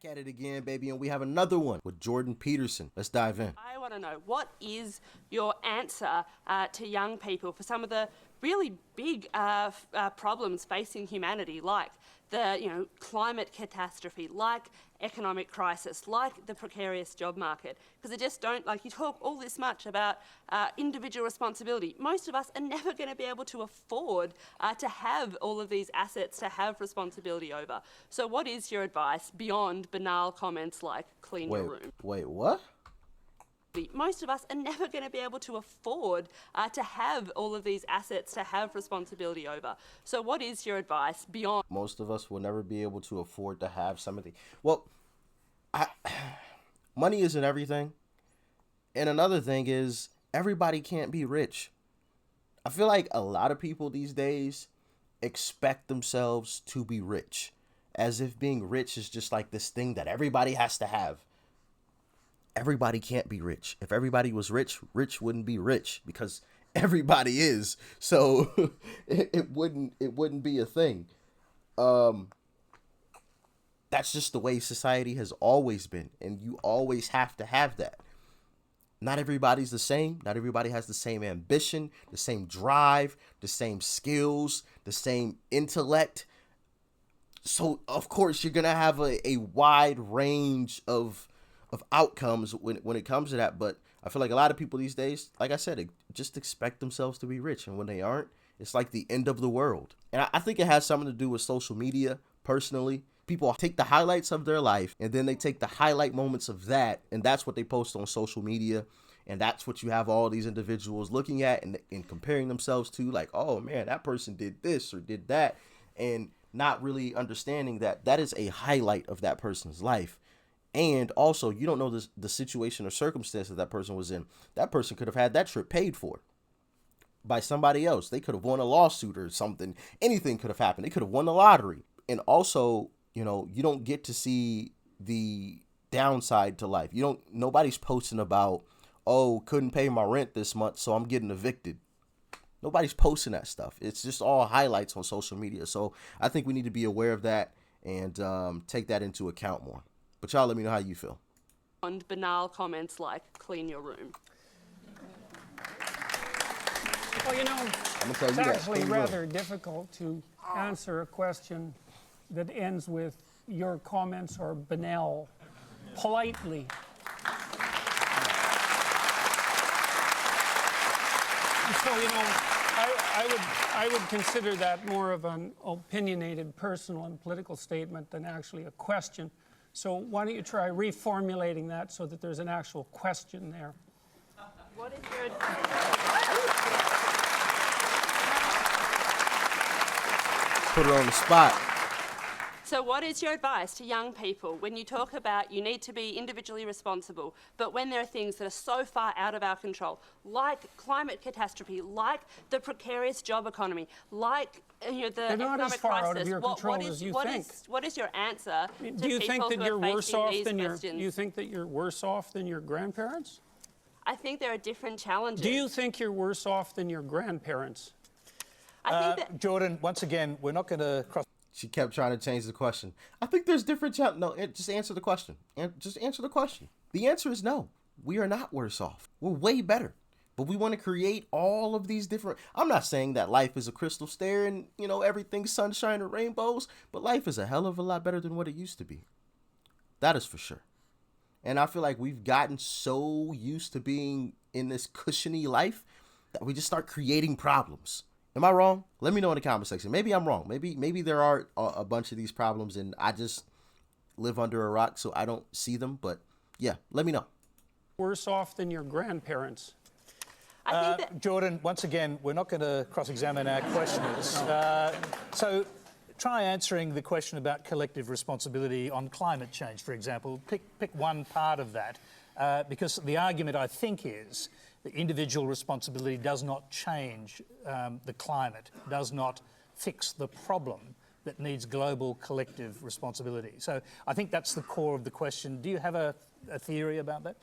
at it again, baby, and we have another one with Jordan Peterson. Let's dive in. I want to know, what is your answer to young people for some of the really big problems facing humanity, like the climate catastrophe, like economic crisis, like the precarious job market? Because I just don't, you talk all this much about individual responsibility. Most of us are never going to be able to afford to have all of these assets to have responsibility over. So what is your advice beyond banal comments like clean your room? Wait, what? Most of us are never going to be able to afford to have all of these assets to have responsibility over. So what is your advice beyond? Most of us will never be able to afford to have something. Well, money isn't everything. And another thing is, everybody can't be rich. I feel like a lot of people these days expect themselves to be rich, as if being rich is just like this thing that everybody has to have. Everybody can't be rich. If everybody was rich, rich wouldn't be rich, because everybody is. So it wouldn't be a thing. That's just the way society has always been, and you always have to have that. Not everybody's the same. Not everybody has the same ambition, the same drive, the same skills, the same intellect. So of course you're gonna have a wide range of outcomes when it comes to that. But I feel like a lot of people these days, like I said, just expect themselves to be rich, and when they aren't, it's like the end of the world. And I think it has something to do with social media. Personally, people take the highlights of their life, and then they take the highlight moments of that, and that's what they post on social media. And that's what you have all these individuals looking at and comparing themselves to, like, oh man, that person did this or did that, and not really understanding that that is a highlight of that person's life. And also, you don't know the situation or circumstance that person was in. That person could have had that trip paid for by somebody else. They could have won a lawsuit or something. Anything could have happened. They could have won the lottery. And also, you don't get to see the downside to life. Nobody's posting about, oh, couldn't pay my rent this month, so I'm getting evicted. Nobody's posting that stuff. It's just all highlights on social media. So I think we need to be aware of that and take that into account more. But y'all let me know how you feel. On banal comments like clean your room. Well, it's actually rather difficult to answer a question that ends with your comments are banal, politely. So, I would consider that more of an opinionated, personal and political statement than actually a question. So why don't you try reformulating that so that there's an actual question there? What is your... Put her on the spot. So what is your advice to young people when you talk about you need to be individually responsible, but when there are things that are so far out of our control, like climate catastrophe, like the precarious job economy, like the economic crisis? Out of your control as you think. What is your answer to Do you think that you're worse off than you think that you're worse off than your grandparents? I think there are different challenges. Do you think you're worse off than your grandparents? I think that... Jordan, once again, we're not going to cross. She kept trying to change the question. I think there's different challenges. No, just answer the question. Just answer the question. The answer is no. We are not worse off. We're way better. But we want to create all of these different... I'm not saying that life is a crystal stair and, everything's sunshine and rainbows, but life is a hell of a lot better than what it used to be. That is for sure. And I feel like we've gotten so used to being in this cushiony life that we just start creating problems. Am I wrong? Let me know in the comment section. Maybe I'm wrong. Maybe there are a bunch of these problems and I just live under a rock so I don't see them. But yeah, let me know. Worse off than your grandparents? I think that... Jordan, once again, we're not going to cross-examine our questioners. So try answering the question about collective responsibility on climate change, for example. Pick one part of that, because the argument, I think, is that individual responsibility does not change the climate, does not fix the problem that needs global collective responsibility. So I think that's the core of the question. Do you have a theory about that?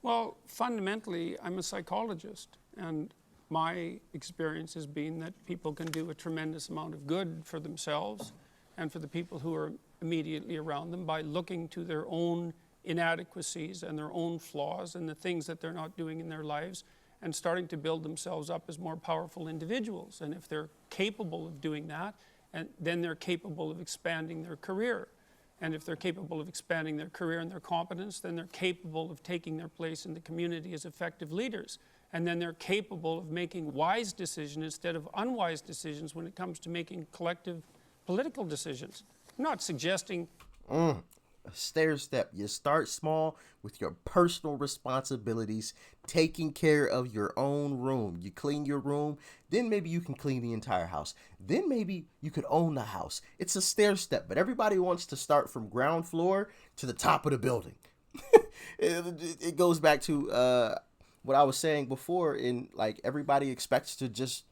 Well, fundamentally, I'm a psychologist, and my experience has been that people can do a tremendous amount of good for themselves and for the people who are immediately around them by looking to their own inadequacies and their own flaws and the things that they're not doing in their lives, and starting to build themselves up as more powerful individuals. And if they're capable of doing that, and then they're capable of expanding their career. And if they're capable of expanding their career and their competence, then they're capable of taking their place in the community as effective leaders. And then they're capable of making wise decisions instead of unwise decisions when it comes to making collective political decisions. I'm not suggesting A stair step. You start small with your personal responsibilities, taking care of your own room. You clean your room, then maybe you can clean the entire house. Then maybe you could own the house. It's a stair step, but everybody wants to start from ground floor to the top of the building. It goes back to what I was saying before, in like everybody expects to just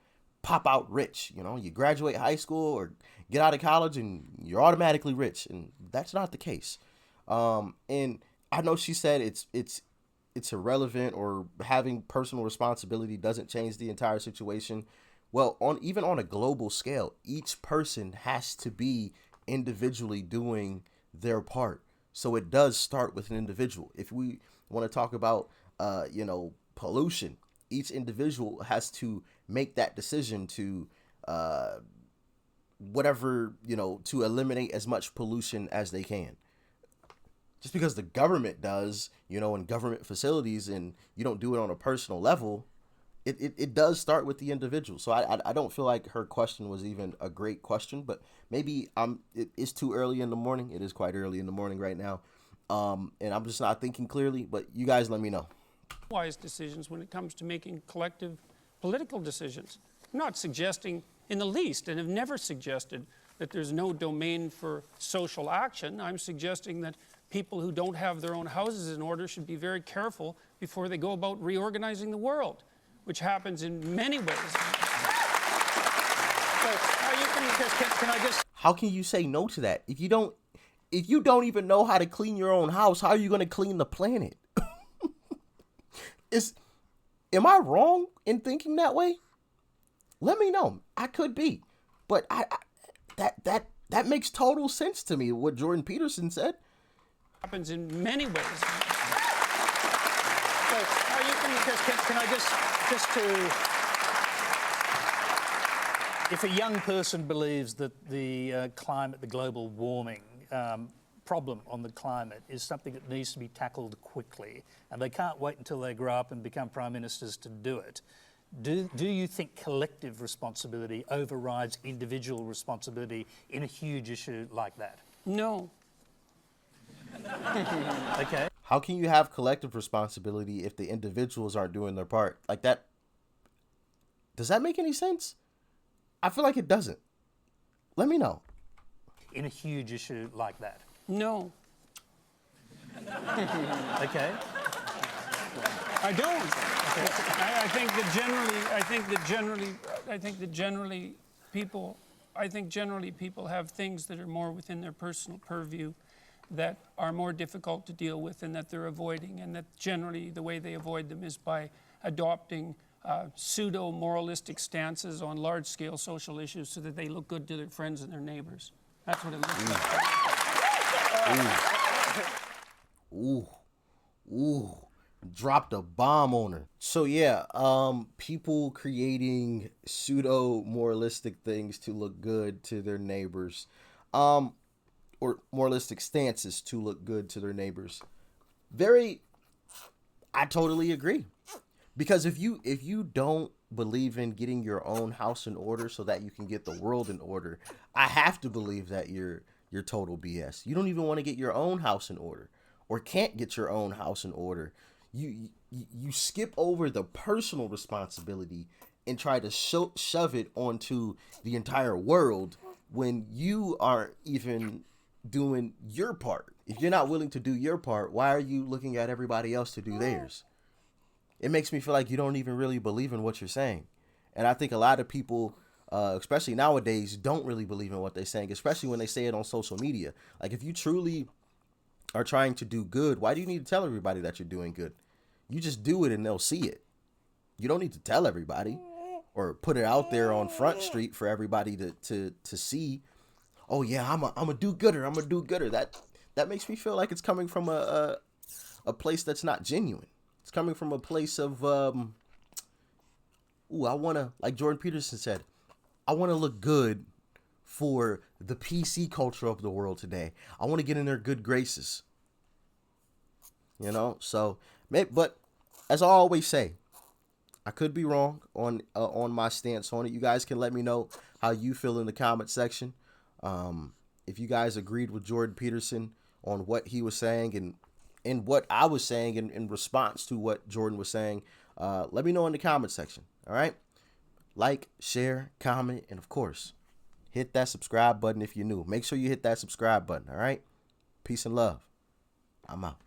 pop out rich. You know, you graduate high school or get out of college and you're automatically rich, and that's not the case. And I know she said it's irrelevant, or having personal responsibility doesn't change the entire situation. Well, even on a global scale, each person has to be individually doing their part. So it does start with an individual. If we want to talk about pollution, each individual has to make that decision to to eliminate as much pollution as they can. Just because the government does, in government facilities, and you don't do it on a personal level, it does start with the individual. So I don't feel like her question was even a great question, but maybe it is too early in the morning. It is quite early in the morning right now. And I'm just not thinking clearly, but you guys let me know. wise decisions when it comes to making collective political decisions. I'm not suggesting in the least, and have never suggested, that there's no domain for social action. I'm suggesting that people who don't have their own houses in order should be very careful before they go about reorganizing the world, which happens in many ways. How can you say no to that? If you don't even know how to clean your own house, how are you going to clean the planet? Am I wrong in thinking that way? Let me know. I could be, but that makes total sense to me. What Jordan Peterson said happens in many ways. So, can I just to, if a young person believes that the climate, the global warming problem on the climate is something that needs to be tackled quickly, and they can't wait until they grow up and become prime ministers to do it, do you think collective responsibility overrides individual responsibility in a huge issue like that? No. Okay. How can you have collective responsibility if the individuals aren't doing their part? Like that, does that make any sense? I feel like it doesn't. Let me know. In a huge issue like that? No. Okay. I don't. I think generally people have things that are more within their personal purview that are more difficult to deal with and that they're avoiding, and that generally the way they avoid them is by adopting pseudo moralistic stances on large-scale social issues so that they look good to their friends and their neighbors. That's what it looks like. Ooh. Dropped a bomb on her. So yeah, people creating pseudo moralistic things to look good to their neighbors, or moralistic stances to look good to their neighbors. I totally agree. Because if you don't believe in getting your own house in order so that you can get the world in order, I have to believe that you're total BS. You don't even want to get your own house in order, or can't get your own house in order. You skip over the personal responsibility and try to shove it onto the entire world when you aren't even doing your part. If you're not willing to do your part, why are you looking at everybody else to do theirs? It makes me feel like you don't even really believe in what you're saying. And I think a lot of people, especially nowadays, don't really believe in what they're saying, especially when they say it on social media. Like, if you truly are trying to do good, why do you need to tell everybody that you're doing good? You just do it and they'll see it. You don't need to tell everybody or put it out there on Front Street for everybody to see. oh yeah, I'm a do-gooder. I'm a do-gooder. That makes me feel like it's coming from a place that's not genuine. It's coming from a place of I wanna, like Jordan Peterson said, I wanna look good for the PC culture of the world today. I want to get in their good graces. You know, so but as I always say, I could be wrong on my stance on it. You guys can let me know how you feel in the comment section. If you guys agreed with Jordan Peterson on what he was saying and what I was saying in response to what Jordan was saying, let me know in the comment section. All right, like, share, comment, and of course, hit that subscribe button if you're new. Make sure you hit that subscribe button. All right, peace and love. I'm out.